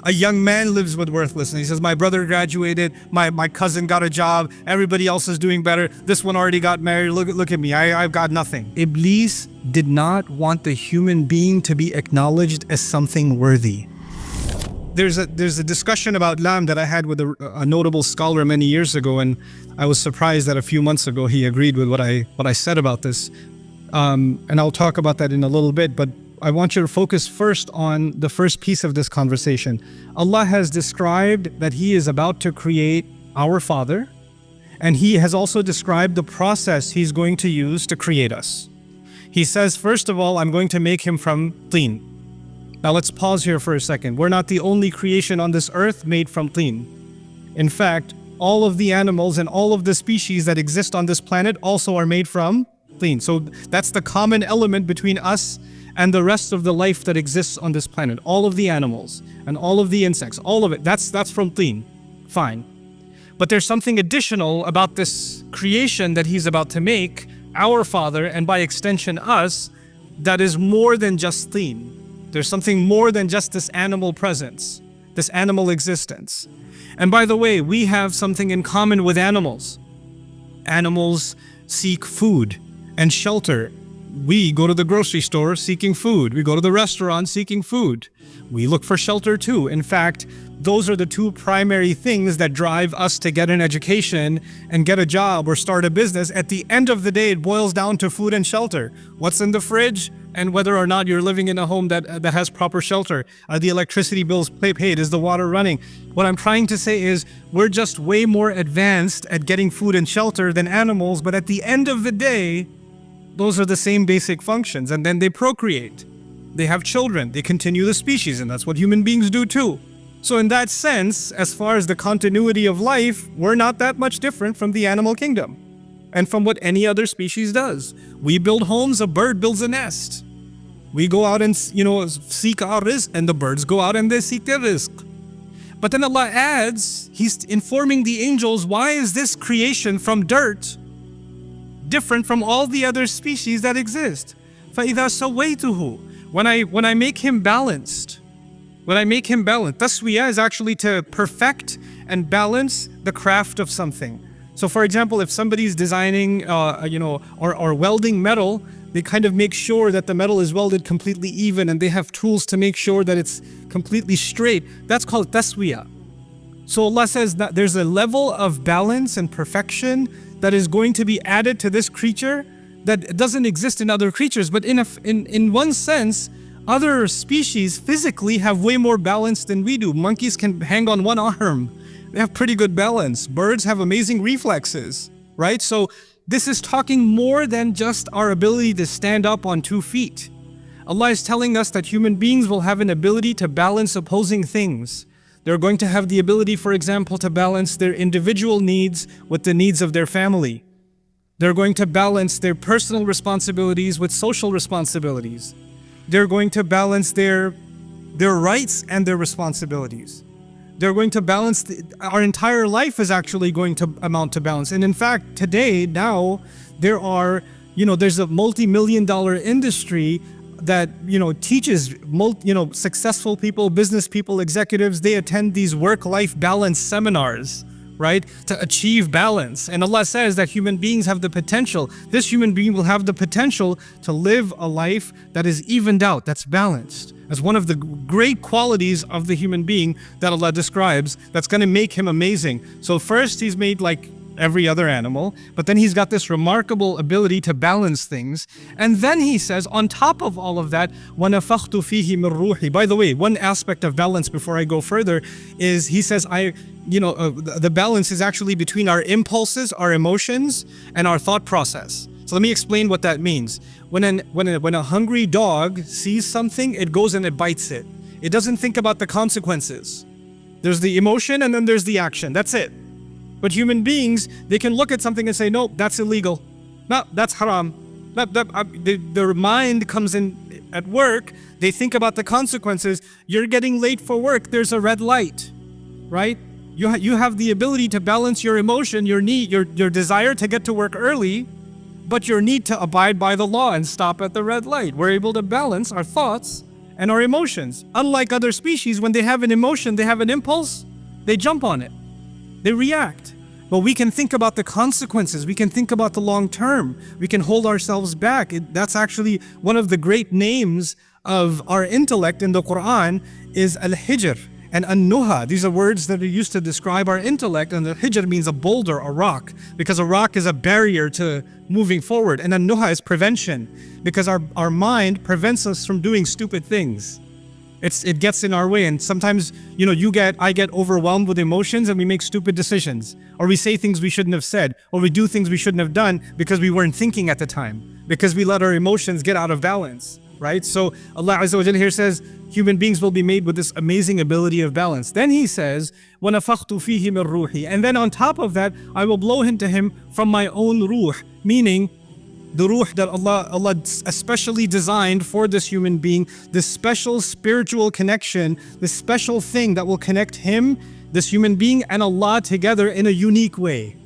A young man lives with worthlessness. He says, my brother graduated, my cousin got a job, everybody else is doing better, this one already got married, look at me, I've got nothing. Iblis did not want the human being to be acknowledged as something worthy. There's a discussion about lam that I had with a notable scholar many years ago, and I was surprised that a few months ago he agreed with what I said about this. And I'll talk about that in a little bit, but I want you to focus first on the first piece of this conversation. Allah has described that He is about to create our Father, and He has also described the process He's going to use to create us. He says, first of all, I'm going to make him from teen. Now let's pause here for a second. We're not the only creation on this earth made from teen. In fact, all of the animals and all of the species that exist on this planet also are made from teen. So that's the common element between us and the rest of the life that exists on this planet. All of the animals and all of the insects, all of it, that's from teen. Fine. But there's something additional about this creation that He's about to make, our Father, and by extension us, that is more than just teen. There's something more than just this animal presence, this animal existence. And by the way, we have something in common with animals. Animals seek food and shelter. We go to the grocery store seeking food. We go to the restaurant seeking food. We look for shelter too. In fact, those are the two primary things that drive us to get an education and get a job or start a business. At the end of the day, it boils down to food and shelter. What's in the fridge? And whether or not you're living in a home that has proper shelter. Are the electricity bills paid? Is the water running? What I'm trying to say is we're just way more advanced at getting food and shelter than animals, but at the end of the day, those are the same basic functions, and then they procreate. They have children, they continue the species, and that's what human beings do too. So in that sense, as far as the continuity of life, we're not that much different from the animal kingdom and from what any other species does. We build homes, a bird builds a nest. We go out and, seek our rizq, and the birds go out and they seek their rizq. But then Allah adds, He's informing the angels, why is this creation from dirt different from all the other species that exist? فَإِذَا سَوَّيْتُهُ, when I make him balanced, taswiyah is actually to perfect and balance the craft of something. So for example, if somebody's designing, or welding metal, they kind of make sure that the metal is welded completely even, and they have tools to make sure that it's completely straight. That's called taswiyah. So Allah says that there's a level of balance and perfection that is going to be added to this creature that doesn't exist in other creatures. But in one sense, other species physically have way more balance than we do. Monkeys can hang on one arm. They have pretty good balance. Birds have amazing reflexes, right? So this is talking more than just our ability to stand up on 2 feet. Allah is telling us that human beings will have an ability to balance opposing things. They're going to have the ability, for example, to balance their individual needs with the needs of their family. They're going to balance their personal responsibilities with social responsibilities. They're going to balance their rights and their responsibilities. They're going to balance, our entire life is actually going to amount to balance. And in fact, today, now, there's a multi-million-dollar industry that, teaches, successful people, business people, executives, they attend these work-life balance seminars, right, to achieve balance. And Allah says that human beings have the potential, this human being will have the potential to live a life that is evened out, that's balanced. As one of the great qualities of the human being that Allah describes, that's going to make him amazing. So first, he's made like every other animal, but then he's got this remarkable ability to balance things. And then he says, on top of all of that, وَنَفَخْتُ فِيهِ مِنْ رُوحِي. By the way, one aspect of balance before I go further is he says, the balance is actually between our impulses, our emotions, and our thought process. So let me explain what that means. When a hungry dog sees something, it goes and it bites it. It doesn't think about the consequences. There's the emotion and then there's the action. That's it. But human beings, they can look at something and say, no, that's illegal. No, that's haram. Their mind comes in at work. They think about the consequences. You're getting late for work. There's a red light, right? You have the ability to balance your emotion, your need, your desire to get to work early, but your need to abide by the law and stop at the red light. We're able to balance our thoughts and our emotions. Unlike other species, when they have an emotion, they have an impulse, they jump on it. They react. But we can think about the consequences. We can think about the long term. We can hold ourselves back. That's actually one of the great names of our intellect in the Quran is Al-Hijr and An-Nuha. These are words that are used to describe our intellect, and the Hijr means a boulder, a rock, because a rock is a barrier to moving forward. And An-Nuha is prevention, because our mind prevents us from doing stupid things. It gets in our way, and sometimes, I get overwhelmed with emotions and we make stupid decisions, or we say things we shouldn't have said, or we do things we shouldn't have done because we weren't thinking at the time, because we let our emotions get out of balance, right? So Allah Azza wa Jalla here says, human beings will be made with this amazing ability of balance. Then He says, وَنَفَخْتُ فِيهِ مِنْ رُوحِي, and then on top of that, I will blow into him from my own ruh, meaning the ruh that Allah especially designed for this human being, this special spiritual connection, this special thing that will connect him, this human being, and Allah together in a unique way,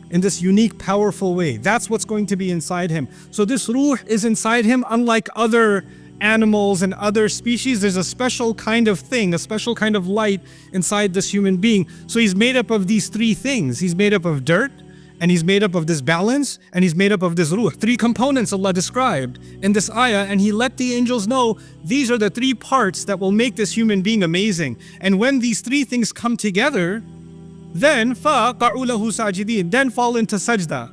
in this unique, powerful way. That's what's going to be inside him. So this ruh is inside him, unlike other animals and other species. There's a special kind of thing, a special kind of light inside this human being. So he's made up of these three things. He's made up of dirt, and he's made up of this balance, and he's made up of this ruh. Three components Allah described in this ayah, and He let the angels know these are the three parts that will make this human being amazing. And when these three things come together, then فَقَعُوا لَهُ سَاجِدِينَ, then fall into sajda.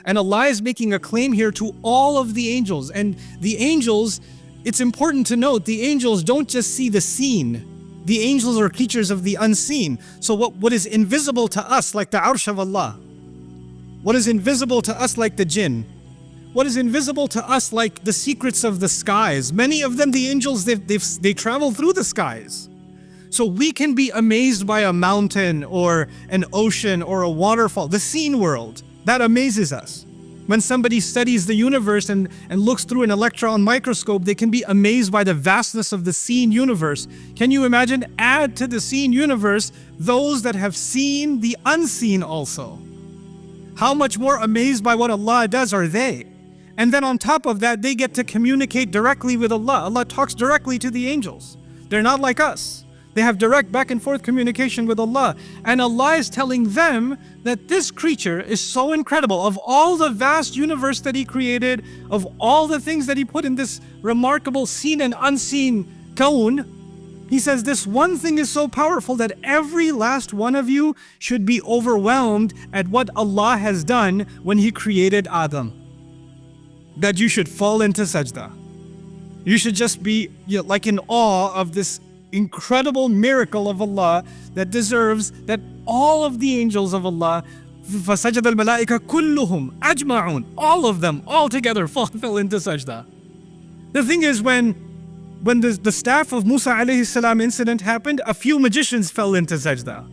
And Allah is making a claim here to all of the angels. And the angels, it's important to note, the angels don't just see the seen. The angels are creatures of the unseen. So what is invisible to us, like the arsh of Allah, what is invisible to us like the jinn, what is invisible to us like the secrets of the skies. Many of them, the angels, they travel through the skies. So we can be amazed by a mountain or an ocean or a waterfall, the seen world. That amazes us. When somebody studies the universe and looks through an electron microscope, they can be amazed by the vastness of the seen universe. Can you imagine? Add to the seen universe those that have seen the unseen also. How much more amazed by what Allah does are they? And then on top of that, they get to communicate directly with Allah. Allah talks directly to the angels. They're not like us. They have direct back and forth communication with Allah. And Allah is telling them that this creature is so incredible. Of all the vast universe that He created, of all the things that He put in this remarkable seen and unseen kawn, He says this one thing is so powerful that every last one of you should be overwhelmed at what Allah has done when He created Adam. That you should fall into sajda. You should just be like in awe of this incredible miracle of Allah that deserves that all of the angels of Allah, فَسَجَدَ الْمَلَائِكَةُ كُلُّهُمْ أَجْمَعُونَ, all of them, all together fell into sajda. The thing is, when the staff of Musa alayhi salam incident happened, a few magicians fell into sajda.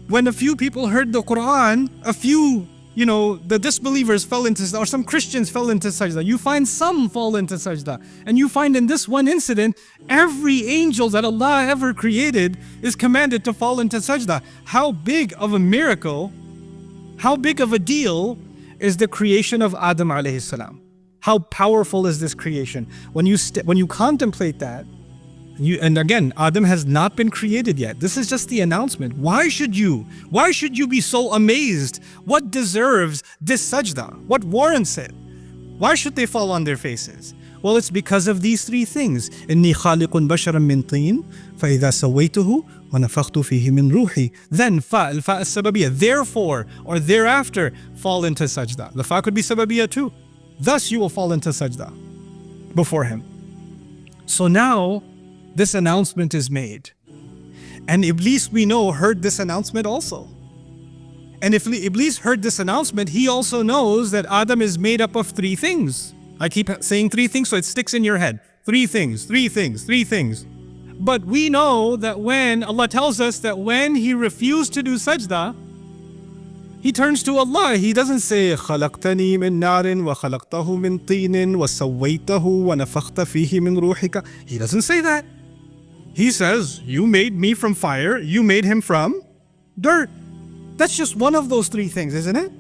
When a few people heard the Quran, a few, the disbelievers fell into sajda, or some Christians fell into sajda. You find some fall into sajda. And you find in this one incident, every angel that Allah ever created is commanded to fall into sajda. How big of a miracle, how big of a deal is the creation of Adam alayhi salam? How powerful is this creation? When you contemplate that, and again, Adam has not been created yet. This is just the announcement. Why should you be so amazed? What deserves this sajda? What warrants it? Why should they fall on their faces? Well, it's because of these three things. إِنِّي خَالِقٌ بَشَرًا مِّن طِينٍ فَإِذَا سَوَّيْتُهُ وَنَفَخْتُ فِيهِ مِنْ رُوحِي. Then fa as-sababiyya, therefore or thereafter fall into sajda. The fa could be sababiyya too. Thus you will fall into sajda before Him. So now this announcement is made. And Iblis, we know, heard this announcement also. And if Iblis heard this announcement, he also knows that Adam is made up of three things. I keep saying three things so it sticks in your head. Three things, three things, three things. But we know that when Allah tells us that when he refused to do sajda, he turns to Allah. He doesn't say خَلَقْتَنِي مِن نَارٍ وَخَلَقْتَهُ مِن طِينٍ وَسَوَّيْتَهُ وَنَفَخْتَ فِيهِ مِن رُوحِكَ. He doesn't say that. He says, you made me from fire, you made him from dirt. That's just one of those three things, isn't it?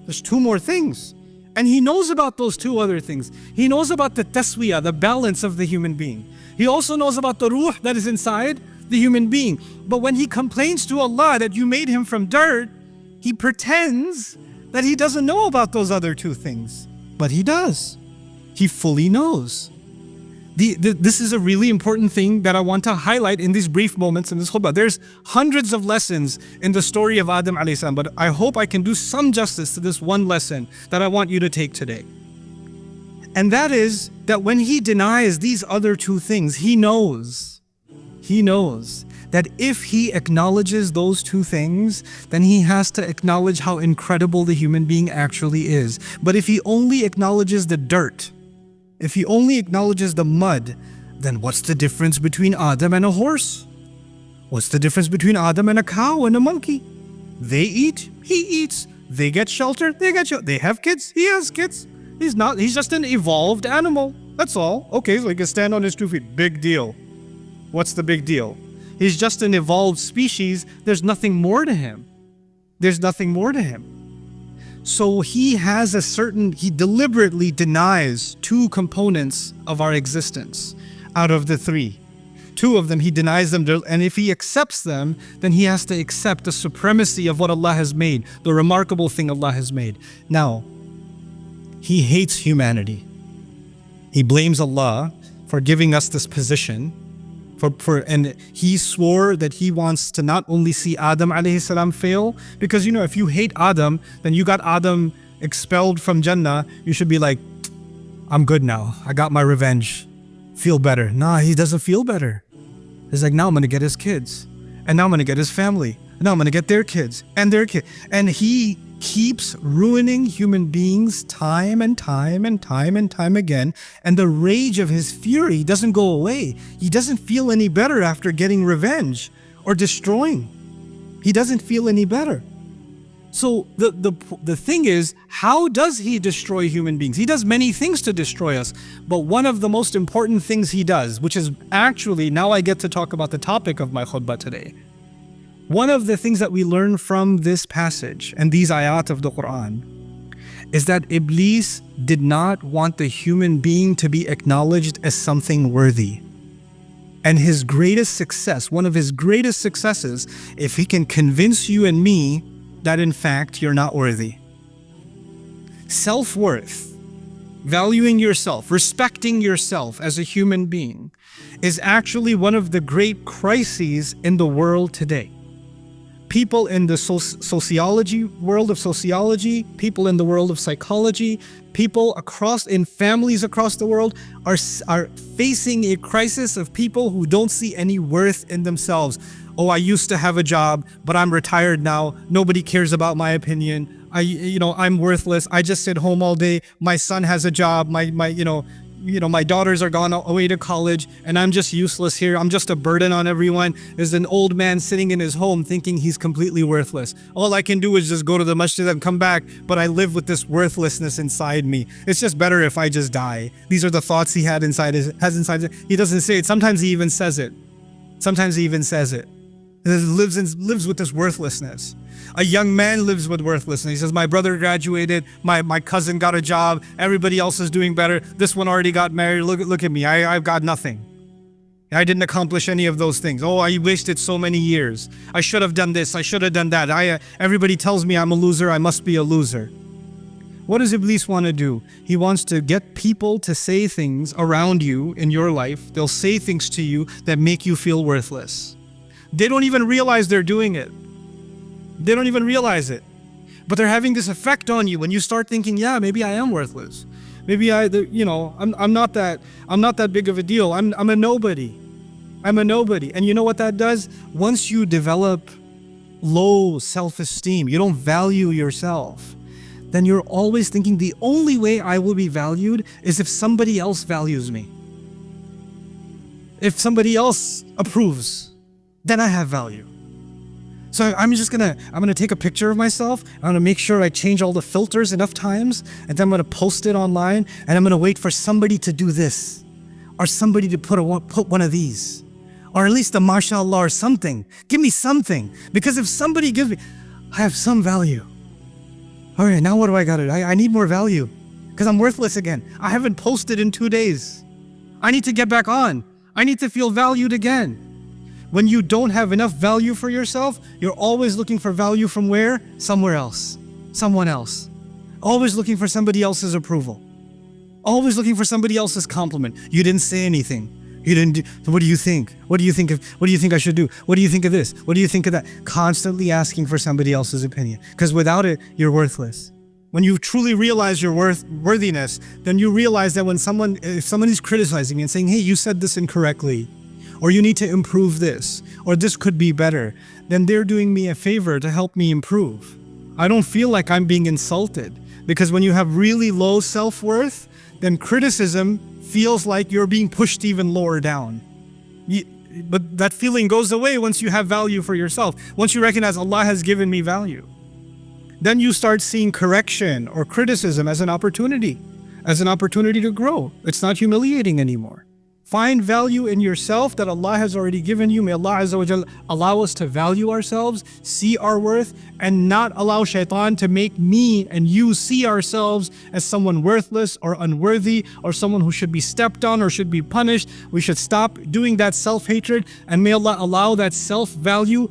There's two more things. And he knows about those two other things. He knows about the taswiyah, the balance of the human being. He also knows about the ruh that is inside the human being. But when he complains to Allah that you made him from dirt, he pretends that he doesn't know about those other two things. But he does. He fully knows. This is a really important thing that I want to highlight in these brief moments in this khutbah. There's hundreds of lessons in the story of Adam alayhi salam, but I hope I can do some justice to this one lesson that I want you to take today. And that is that when he denies these other two things, he knows that if he acknowledges those two things, then he has to acknowledge how incredible the human being actually is. But if he only acknowledges the dirt, if he only acknowledges the mud, then what's the difference between Adam and a horse? What's the difference between Adam and a cow and a monkey? They eat, he eats. They get shelter, they get shelter. They have kids, he has kids. He's just an evolved animal. That's all. Okay, so he can stand on his 2 feet. Big deal. What's the big deal? He's just an evolved species. There's nothing more to him. There's nothing more to him. So he deliberately denies two components of our existence out of the three. Two of them, he denies them, and if he accepts them, then he has to accept the supremacy of what Allah has made, the remarkable thing Allah has made. Now, he hates humanity. He blames Allah for giving us this position, and he swore that he wants to not only see Adam alayhi salam fail, because if you hate Adam, then you got Adam expelled from Jannah, you should be like, I'm good now, I got my revenge, feel better. Nah, he doesn't feel better. He's like, now I'm gonna get his kids, and now I'm gonna get his family, and now I'm gonna get their kids, and their kids, and he keeps ruining human beings time and time and time and time again, and the rage of his fury doesn't go away. He doesn't feel any better after getting revenge or destroying. He doesn't feel any better. So the thing is, how does he destroy human beings? He does many things to destroy us, but one of the most important things he does, which is actually, now I get to talk about the topic of my khutbah today. One of the things that we learn from this passage and these ayat of the Quran is that Iblis did not want the human being to be acknowledged as something worthy. And his greatest success, one of his greatest successes, if he can convince you and me that in fact you're not worthy. Self-worth, valuing yourself, respecting yourself as a human being, is actually one of the great crises in the world today. People in the world of sociology, people in the world of psychology, people in families across the world are facing a crisis of people who don't see any worth in themselves. Oh, I used to have a job, but I'm retired now. Nobody cares about my opinion. I'm worthless. I just sit home all day. My son has a job. My daughters are gone away to college, and I'm just useless here. I'm just a burden on everyone. There's an old man sitting in his home thinking he's completely worthless. All I can do is just go to the masjid and come back, but I live with this worthlessness inside me. It's just better if I just die. These are the thoughts he has inside. He doesn't say it. Sometimes he even says it. He lives with this worthlessness. A young man lives with worthlessness. He says, my brother graduated, my cousin got a job, everybody else is doing better. This one already got married. Look at me. I've got nothing. I didn't accomplish any of those things. Oh, I wasted so many years. I should have done this. I should have done that. Everybody tells me I'm a loser. I must be a loser. What does Iblis want to do? He wants to get people to say things around you in your life. They'll say things to you that make you feel worthless. They don't even realize they're doing it. They don't even realize it. But they're having this effect on you when you start thinking, yeah, maybe I am worthless. Maybe I'm not that big of a deal. I'm a nobody. And you know what that does? Once you develop low self-esteem, you don't value yourself, then you're always thinking the only way I will be valued is if somebody else values me. If somebody else approves, then I have value. So I'm gonna take a picture of myself. I'm gonna make sure I change all the filters enough times, and then I'm gonna post it online, and I'm gonna wait for somebody to do this, or somebody to put one of these, or at least a mashallah or something. Give me something, because if somebody gives me, I have some value. All right, now what do I got? I need more value, because I'm worthless again. I haven't posted in 2 days. I need to get back on. I need to feel valued again. When you don't have enough value for yourself, you're always looking for value from where? Somewhere else. Someone else. Always looking for somebody else's approval. Always looking for somebody else's compliment. You didn't say anything. You didn't do, so what do you think? What do you think I should do? What do you think of this? What do you think of that? Constantly asking for somebody else's opinion. Because without it, you're worthless. When you truly realize your worthiness, then you realize that if someone is criticizing you and saying, hey, you said this incorrectly, or you need to improve this, or this could be better, then they're doing me a favor to help me improve. I don't feel like I'm being insulted, because when you have really low self-worth, then criticism feels like you're being pushed even lower down. But that feeling goes away once you have value for yourself. Once you recognize Allah has given me value, then you start seeing correction or criticism as an opportunity to grow. It's not humiliating anymore. Find value in yourself that Allah has already given you. May Allah Azza wa Jal allow us to value ourselves, see our worth, and not allow shaitan to make me and you see ourselves as someone worthless or unworthy or someone who should be stepped on or should be punished. We should stop doing that self-hatred, and may Allah allow that self-value